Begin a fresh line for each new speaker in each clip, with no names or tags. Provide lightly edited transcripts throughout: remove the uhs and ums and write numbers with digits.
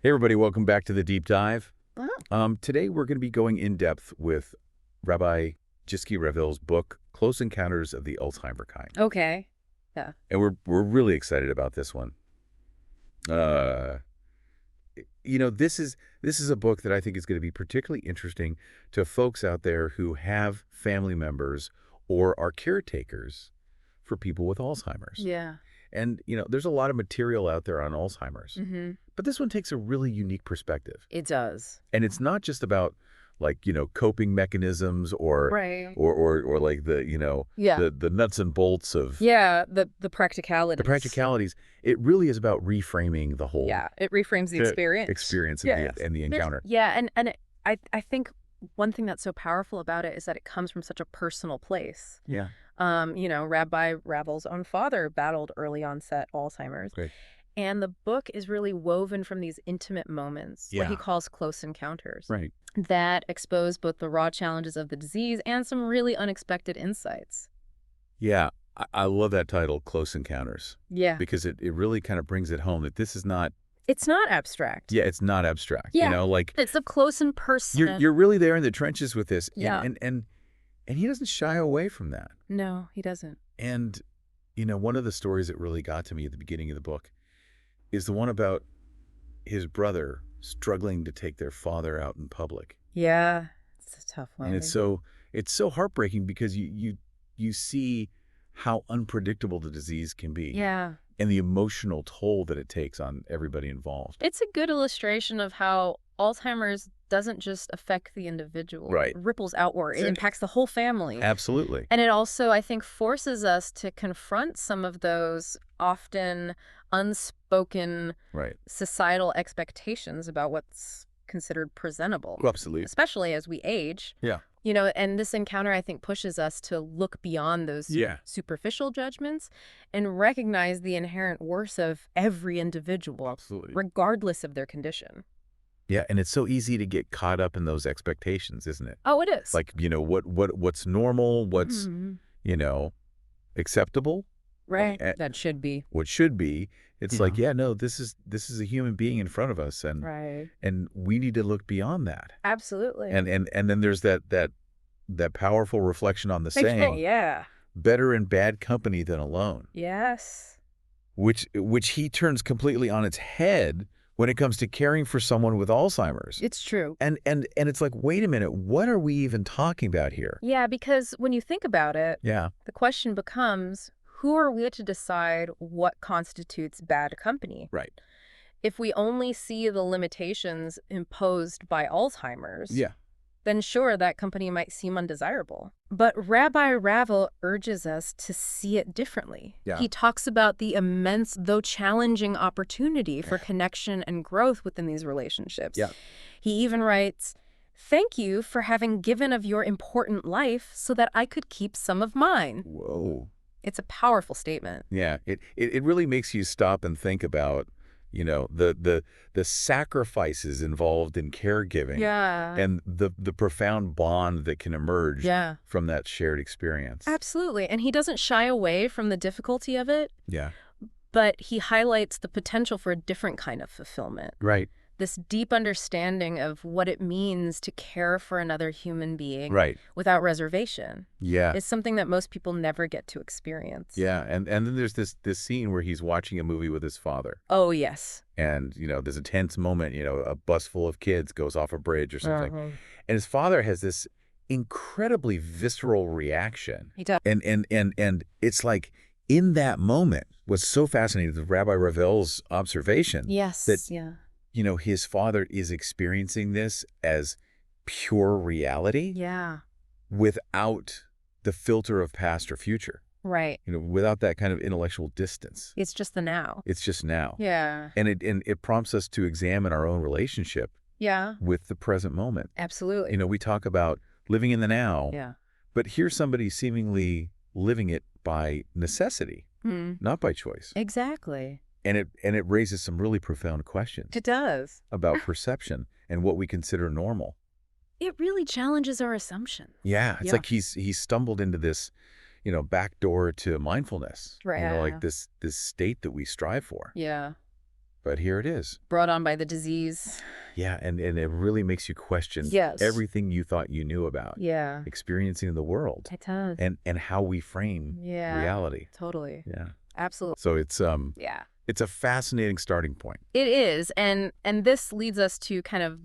Hey everybody, welcome back to the deep dive.
Oh,
Today we're going to be going in depth with Rabbi Ravel's book, Close Encounters of the Alzheimer Kind.
okay. Yeah.
And we're really excited about this one. Uh, this is a book that I think is going to be particularly interesting to folks out there who have family members or are caretakers for people with Alzheimer's.
Yeah.
And, there's a lot of material out there on Alzheimer's,
Mm-hmm.
but this one takes a really unique perspective.
It does.
And it's not just about like, coping mechanisms or
Right.
or like
Yeah.
the nuts and bolts of
Yeah. The
the
practicalities.
practicalities. It really is about reframing the whole
Yeah. It reframes the
Yeah.
experience.
experience and
Yes.
the encounter.
Yeah. I think one thing that's so powerful about it is that it comes from such a personal place.
Yeah.
Rabbi Ravel's own father battled early onset Alzheimer's.
Great.
And the book is really woven from these intimate moments, what he
Yeah.
calls close encounters,
Right.
that expose both the raw challenges of the disease and some really unexpected insights.
Yeah. I love that title, Close Encounters,
Yeah.
because it really kind of brings it home that this is not,
It's not abstract.
yeah, it's not abstract.
Yeah.
Like
It's up close and personal.
you're really there in the trenches with this.
Yeah.
And he doesn't shy away from that.
No, he doesn't.
And, one of the stories that really got to me at the beginning of the book is the one about his brother struggling to take their father out in public.
Yeah. It's a tough one.
And it's so heartbreaking because you see how unpredictable the disease can be
Yeah.
and the emotional toll that it takes on everybody involved.
It's a good illustration of how Alzheimer's doesn't just affect the individual.
Right.
It ripples outward. It
Sure.
impacts the whole family.
Absolutely.
And it also, I think, forces us to confront some of those often unspoken
Right.
societal expectations about what's considered presentable,
Absolutely.
especially as we age.
Yeah.
And this encounter, I think, pushes us to look beyond those
Yeah.
superficial judgments and recognize the inherent worth of every individual,
Absolutely.
regardless of their condition.
Yeah, and it's so easy to get caught up in those expectations, isn't it?
Oh, it is.
Like, what's normal, what's,
Mhm.
acceptable,
Right.
eh,
That should be.
what should be. It's
Yeah.
like, yeah, no, this is a human being in front of us, and
Right.
we need to look beyond that.
Absolutely.
And then there's that powerful reflection on the saying,
Yeah.
better in bad company than alone,
Yes.
which he turns completely on its head when it comes to caring for someone with Alzheimer's.
It's true.
And it's like, wait a minute, what are we even talking about here?
Yeah, because when you think about it,
Yeah.
the question becomes, who are we to decide what constitutes bad company?
Right.
If we only see the limitations imposed by Alzheimer's,
Yeah.
then sure, that company might seem undesirable. But Rabbi Ravel urges us to see it differently.
Yeah.
He talks about the immense, though challenging, opportunity for connection and growth within these relationships.
Yeah.
He even writes, "Thank you for having given of your important life so that I could keep some of mine."
Whoa.
It's a powerful statement.
Yeah. It really makes you stop and think about, the sacrifices involved in caregiving.
Yeah.
And the profound bond that can emerge
Yeah.
from that shared experience.
Absolutely. And he doesn't shy away from the difficulty of it,
Yeah.
but he highlights the potential for a different kind of fulfillment.
Right.
This deep understanding of what it means to care for another human being
Right.
without reservation
Yeah.
is something that most people never get to experience.
Yeah. And then there's this scene where he's watching a movie with his father.
Oh, yes.
And, there's a tense moment, a bus full of kids goes off a bridge or something.
Uh-huh.
And his father has this incredibly visceral reaction.
He does.
And it's like, in that moment, what's so fascinating is Rabbi Ravel's observation
Yes.
that,
Yeah.
his father is experiencing this as pure reality
Yeah.
without the filter of past or future,
Right.
without that kind of intellectual distance.
It's just the now.
It's just now.
Yeah.
And it prompts us to examine our own relationship
Yeah.
with the present moment.
Absolutely.
We talk about living in the now,
Yeah.
but here's somebody seemingly living it by necessity, not by choice.
Exactly.
And it raises some really profound questions
It does.
about perception and what we consider normal.
It really challenges our assumptions.
Yeah, it's
Yeah.
like he's stumbled into this, back door to mindfulness.
Right.
Like this state that we strive for.
Yeah.
But here it is.
Brought on by the disease.
Yeah, and it really makes you question
Yes.
everything you thought you knew about
Yeah.
experiencing the world
It does.
and how we frame
Yeah.
reality.
Totally.
Yeah.
Absolutely.
So
Yeah.
it's a fascinating starting point.
It is, and this leads us to kind of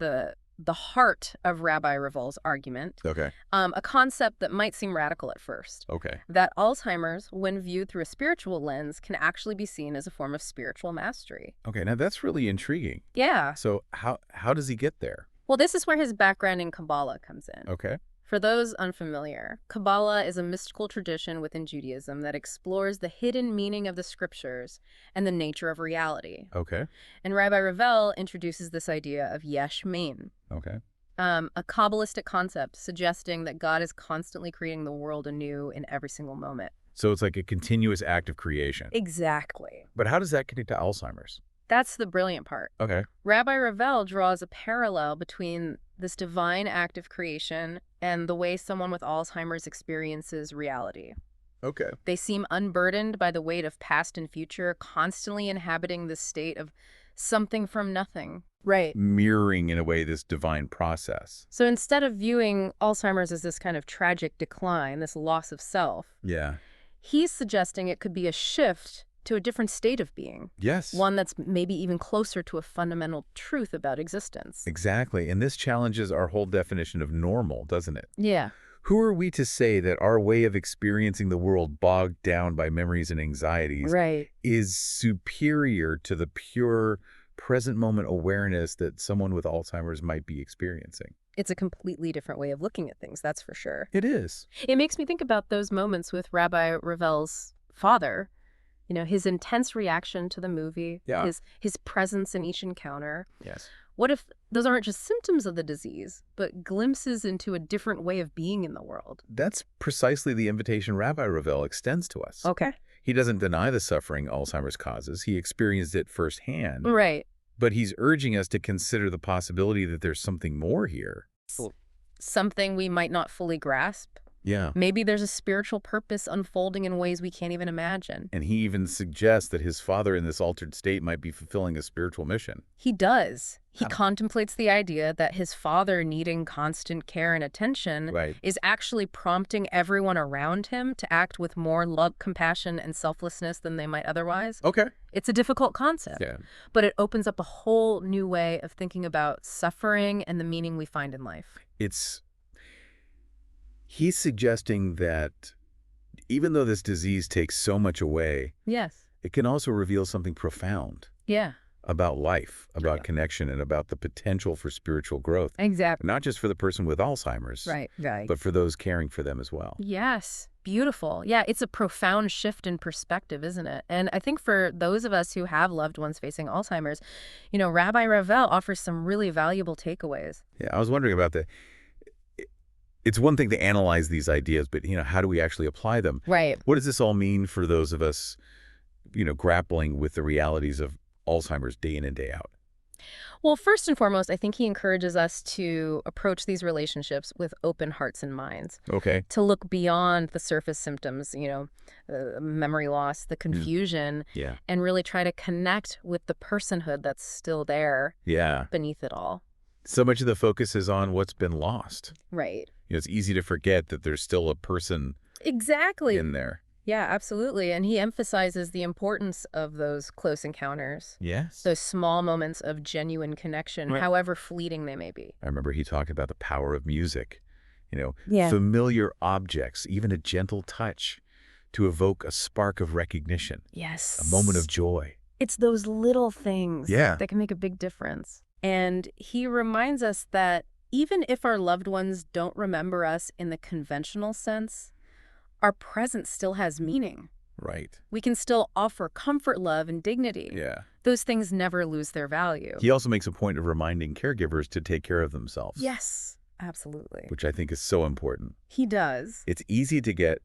the heart of Rabbi Ravel's argument,
Okay.
a concept that might seem radical at first,
Okay.
that Alzheimer's, when viewed through a spiritual lens, can actually be seen as a form of spiritual mastery.
Okay, now that's really intriguing.
Yeah.
So how does he get there?
Well, this is where his background in Kabbalah comes in.
Okay.
For those unfamiliar, Kabbalah is a mystical tradition within Judaism that explores the hidden meaning of the scriptures and the nature of reality.
Okay.
And Rabbi Ravel introduces this idea of yesh mein,
Okay.
a Kabbalistic concept suggesting that God is constantly creating the world anew in every single moment.
So it's like a continuous act of creation.
Exactly.
But how does that connect to Alzheimer's?
That's the brilliant part.
Okay.
Rabbi Ravel draws a parallel between this divine act of creation and the way someone with Alzheimer's experiences reality.
Okay.
They seem unburdened by the weight of past and future, constantly inhabiting this state of something from nothing. Right.
Mirroring, in a way, this divine process.
So instead of viewing Alzheimer's as this kind of tragic decline, this loss of self,
Yeah.
he's suggesting it could be a shift to a different state of being.
Yes.
One that's maybe even closer to a fundamental truth about existence.
Exactly. And this challenges our whole definition of normal, doesn't it?
Yeah.
Who are we to say that our way of experiencing the world bogged down by memories and anxieties
Right.
is superior to the pure present moment awareness that someone with Alzheimer's might be experiencing?
It's a completely different way of looking at things, that's for sure.
It is.
It makes me think about those moments with Rabbi Ravel's father. You know, his intense reaction to the movie,
Yeah.
his presence in each encounter.
Yes.
What if those aren't just symptoms of the disease, but glimpses into a different way of being in the world?
That's precisely the invitation Rabbi Ravel extends to us.
Okay.
He doesn't deny the suffering Alzheimer's causes. He experienced it firsthand.
Right.
But he's urging us to consider the possibility that there's something more here.
Something we might not fully grasp.
Yeah.
Maybe there's a spiritual purpose unfolding in ways we can't even imagine.
And he even suggests that his father in this altered state might be fulfilling a spiritual mission.
He does. He
How?
contemplates the idea that his father needing constant care and attention
Right.
is actually prompting everyone around him to act with more love, compassion, and selflessness than they might otherwise.
Okay.
It's a difficult concept,
Yeah.
but it opens up a whole new way of thinking about suffering and the meaning we find in life.
He's suggesting that even though this disease takes so much away,
Yes.
it can also reveal something profound
Yeah,
about life, about
Yeah.
connection, and about the potential for spiritual growth.
exactly.
Not just for the person with Alzheimer's,
Right.
but for those caring for them as well.
Yes. Beautiful. Yeah, it's a profound shift in perspective, isn't it? And I think for those of us who have loved ones facing Alzheimer's, you know, Rabbi Ravel offers some really valuable takeaways.
Yeah, I was wondering about it's one thing to analyze these ideas, but, how do we actually apply them?
Right.
What does this all mean for those of us, grappling with the realities of Alzheimer's day in and day out?
Well, first and foremost, I think he encourages us to approach these relationships with open hearts and minds,
Okay.
to look beyond the surface symptoms, memory loss, the confusion,
Yeah.
and really try to connect with the personhood that's still there
Yeah.
beneath it all.
So much of the focus is on what's been lost.
Right.
It's easy to forget that there's still a person
Exactly.
in there.
Yeah, absolutely. And he emphasizes the importance of those close encounters,
Yes.
those small moments of genuine connection,
Right.
however fleeting they may be.
I remember he talked about the power of music,
Yeah.
familiar objects, even a gentle touch to evoke a spark of recognition,
Yes.
a moment of joy.
It's those little things
Yeah.
that can make a big difference. And he reminds us that even if our loved ones don't remember us in the conventional sense, our presence still has meaning.
Right.
We can still offer comfort, love, and dignity.
Yeah.
Those things never lose their value.
He also makes a point of reminding caregivers to take care of themselves.
Yes, absolutely.
Which I think is so important.
He does.
It's easy to get,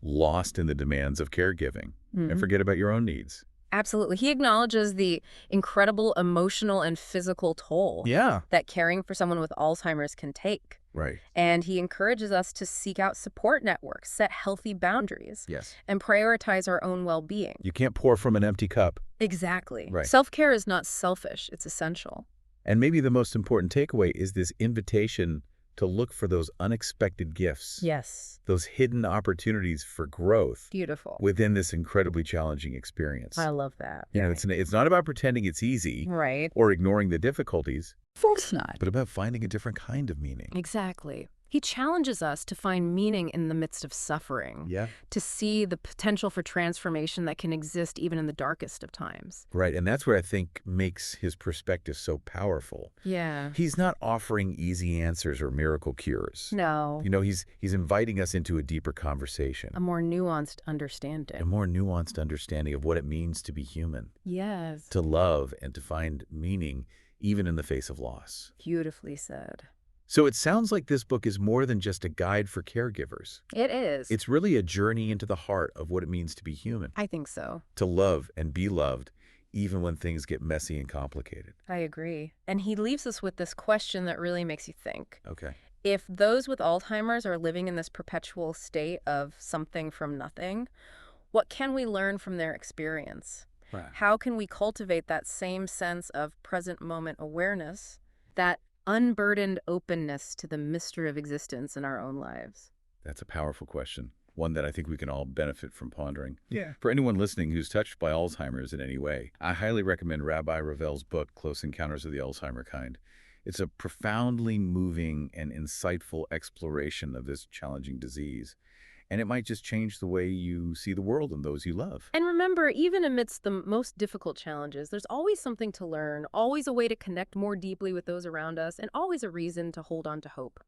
lost in the demands of caregiving and
Mhm.
forget about your own needs.
Absolutely. He acknowledges the incredible emotional and physical toll
Yeah.
that caring for someone with Alzheimer's can take.
Right.
And he encourages us to seek out support networks, set healthy boundaries,
Yes.
and prioritize our own well-being.
You can't pour from an empty cup.
Exactly.
Right.
Self-care is not selfish, it's essential.
And maybe the most important takeaway is this invitation to look for those unexpected gifts,
Yes.
those hidden opportunities for growth
Beautiful.
within this incredibly challenging experience.
I love that.
You know, it's not about pretending it's easy
Right.
or ignoring the difficulties,
Of course not.
but about finding a different kind of meaning.
Exactly. He challenges us to find meaning in the midst of suffering,
Yeah.
to see the potential for transformation that can exist even in the darkest of times.
Right. And that's what I think makes his perspective so powerful.
Yeah.
He's not offering easy answers or miracle cures.
No.
You know, he's inviting us into a deeper conversation,
A more nuanced
a
understanding.
more nuanced understanding of what it means to be human,
Yes.
to love and to find meaning even in the face of loss.
Beautifully said.
So it sounds like this book is more than just a guide for caregivers.
It is.
It's really a journey into the heart of what it means to be human,
I think so.
to love and be loved, even when things get messy and complicated.
I agree. And he leaves us with this question that really makes you think.
Okay.
If those with Alzheimer's are living in this perpetual state of something from nothing, what can we learn from their experience?
Right.
How can we cultivate that same sense of present moment awareness, that unburdened openness to the mystery of existence in our own lives?
That's a powerful question, one that I think we can all benefit from pondering.
Yeah.
For anyone listening who's touched by Alzheimer's in any way, I highly recommend Rabbi Ravel's book, Close Encounters of the Alzheimer Kind. It's a profoundly moving and insightful exploration of this challenging disease, and it might just change the way you see the world and those you love.
And remember, even amidst the most difficult challenges, there's always something to learn, always a way to connect more deeply with those around us, and always a reason to hold on to hope.